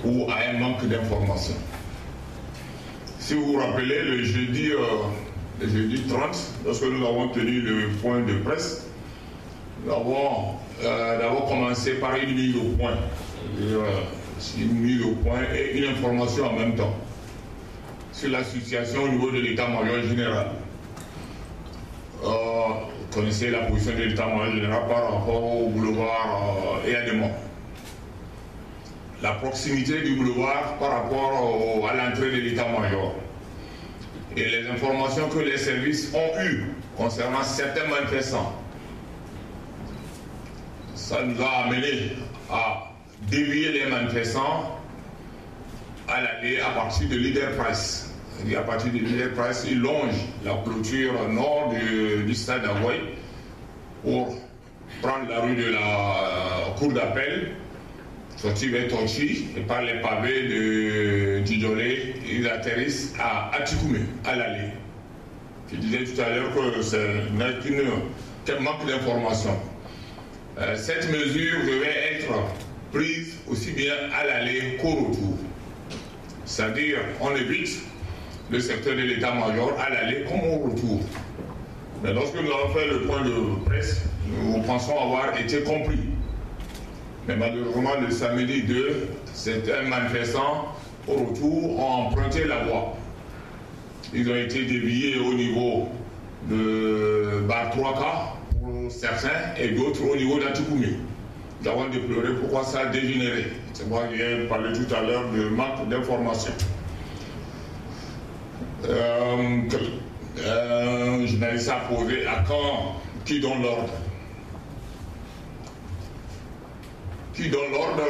ou à un manque d'information. Si vous vous rappelez, le jeudi 30, lorsque nous avons tenu le point de presse, nous avons d'abord commencé par une mise au point. Une mise au point et une information en même temps sur la situation au niveau de l'état-major général. Vous connaissez la position de l'état-major général par rapport au boulevard Eyadémon. La proximité du boulevard par rapport à l'entrée de l'état-major et les informations que les services ont eues concernant certains manifestants. Ça nous a amené à dévier les manifestants à l'aller à partir de Leader Price. Et à partir de Leader Price, ils longent la clôture nord du stade d'Hawaï pour prendre la rue de la cour d'appel, sortir vers Tonchi et par les pavés de Djidjolé, ils atterrissent à Atikoumé, à l'aller. Je disais tout à l'heure que c'est qu'un manque d'information. Cette mesure devait être prise aussi bien à l'aller qu'au retour. C'est-à-dire, on évite le secteur de l'état-major à l'aller comme au retour. Mais lorsque nous avons fait le point de presse, nous pensons avoir été compris. Mais malheureusement, le samedi 2, certains manifestants au retour ont emprunté la voie. Ils ont été déviés au niveau de Bar 3K pour certains et d'autres au niveau d'Atikoumé. Nous avons déploré pourquoi ça a dégénéré. C'est moi qui ai parlé tout à l'heure de manque d'information. Journaliste a posé à quand qui donne l'ordre. Qui donne l'ordre,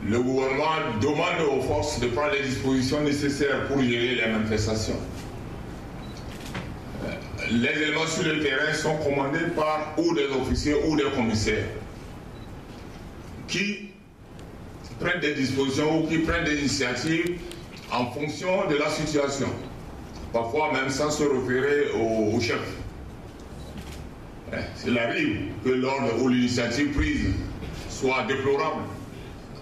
le gouvernement demande aux forces de prendre les dispositions nécessaires pour gérer les manifestations. Les éléments sur le terrain sont commandés par ou des officiers ou des commissaires qui prennent des dispositions ou qui prennent des initiatives en fonction de la situation, parfois même sans se référer au chef. S'il arrive que l'ordre ou l'initiative prise soit déplorable,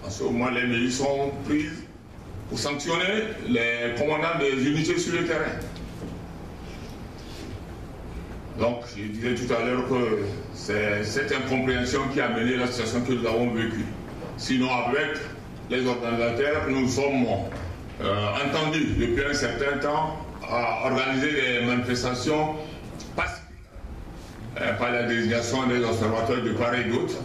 en ce moment les mesures sont prises pour sanctionner les commandants des unités sur le terrain. Donc, je disais tout à l'heure que c'est cette incompréhension qui a mené la situation que nous avons vécue. Sinon, avec les organisateurs, nous sommes entendus depuis un certain temps à organiser des manifestations pacifiques par la désignation des observateurs de part et d'autre,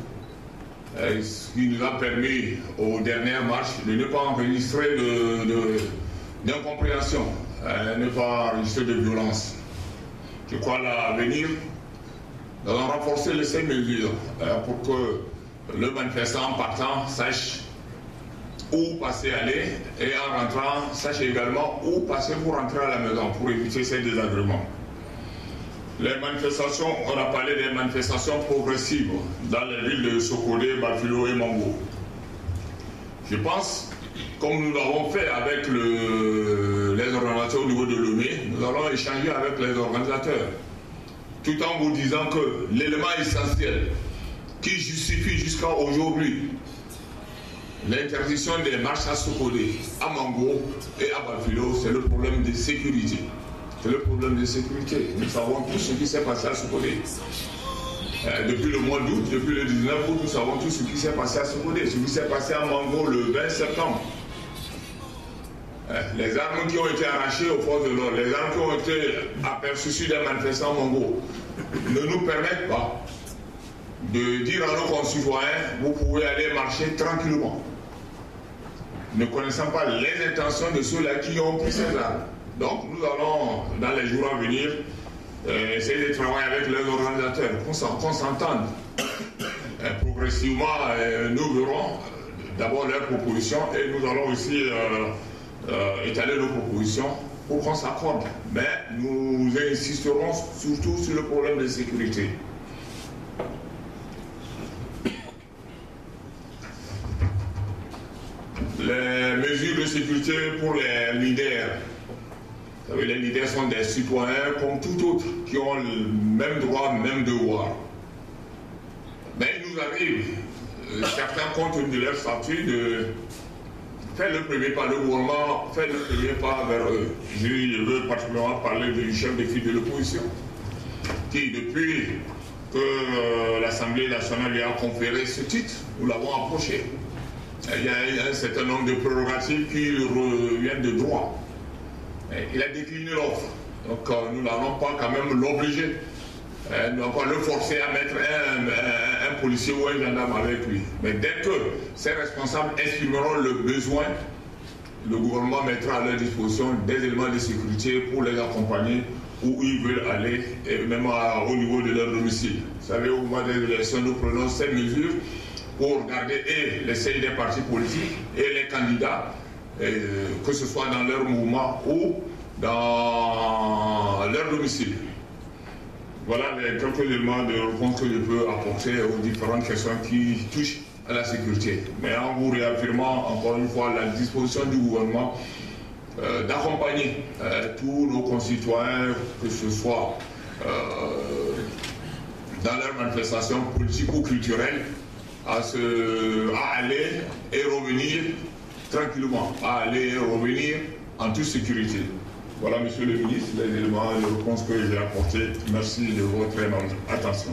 ce qui nous a permis aux dernières marches de ne pas enregistrer d'incompréhension, ne pas enregistrer de violence. Je crois à l'avenir, nous allons renforcer ces mesures pour que le manifestant en partant sache où passer aller et en rentrant sache également où passer pour rentrer à la maison pour éviter ces désagréments. Les manifestations, on a parlé des manifestations progressives dans les villes de Sokodé, Bafilo et Mango. Je pense, comme nous l'avons fait avec les organisateurs au niveau de Lomé, nous allons échanger avec les organisateurs, tout en vous disant que l'élément essentiel qui justifie jusqu'à aujourd'hui l'interdiction des marches à Sokodé, à Mango et à Bafilo, c'est le problème de sécurité. C'est le problème de sécurité. Nous savons tout ce qui s'est passé à Sokodé. Depuis le mois d'août, depuis le 19 août, nous savons tout ce qui s'est passé à Sokodé, ce qui s'est passé à Mango le 20 septembre. Les armes qui ont été arrachées aux forces de l'ordre, les armes qui ont été aperçues sur des manifestants Mango ne nous permettent pas de dire à nos concitoyens, vous pouvez aller marcher tranquillement, ne connaissant pas les intentions de ceux-là qui ont pris ces armes. Donc nous allons, dans les jours à venir, essayer de travailler avec les organisateurs, qu'on s'entende. Progressivement, nous verrons d'abord leurs propositions et nous allons aussi étaler nos propositions pour qu'on s'accorde. Mais nous insisterons surtout sur le problème de sécurité. Les mesures de sécurité pour les leaders. Vous savez, les leaders sont des citoyens comme tout autre qui ont le même droit, le même devoir. Mais il nous arrive certains comptent de leur statut de faire le premier pas, le gouvernement fait le premier pas vers eux. Je veux particulièrement parler du chef de file de l'opposition, qui depuis que l'Assemblée nationale lui a conféré ce titre, nous l'avons approché. Il y a un certain nombre de prérogatives qui reviennent de droit. Il a décliné l'offre. Donc nous n'allons pas quand même l'obliger. Nous n'allons pas le forcer à mettre un policier ou un gendarme avec lui. Mais dès que ces responsables exprimeront le besoin, le gouvernement mettra à leur disposition des éléments de sécurité pour les accompagner où ils veulent aller, et même au niveau de leur domicile. Vous savez, au moment des élections, nous prenons ces mesures pour garder les sièges des partis politiques et les candidats, que ce soit dans leur mouvement ou dans leur domicile. Voilà les quelques éléments de réponse que je peux apporter aux différentes questions qui touchent à la sécurité. Mais en vous réaffirmant encore une fois la disposition du gouvernement d'accompagner tous nos concitoyens, que ce soit dans leurs manifestations politiques ou culturelles, à aller et revenir tranquillement, à aller et revenir en toute sécurité. Voilà, monsieur le ministre, les éléments de réponse que j'ai apportés. Merci de votre attention.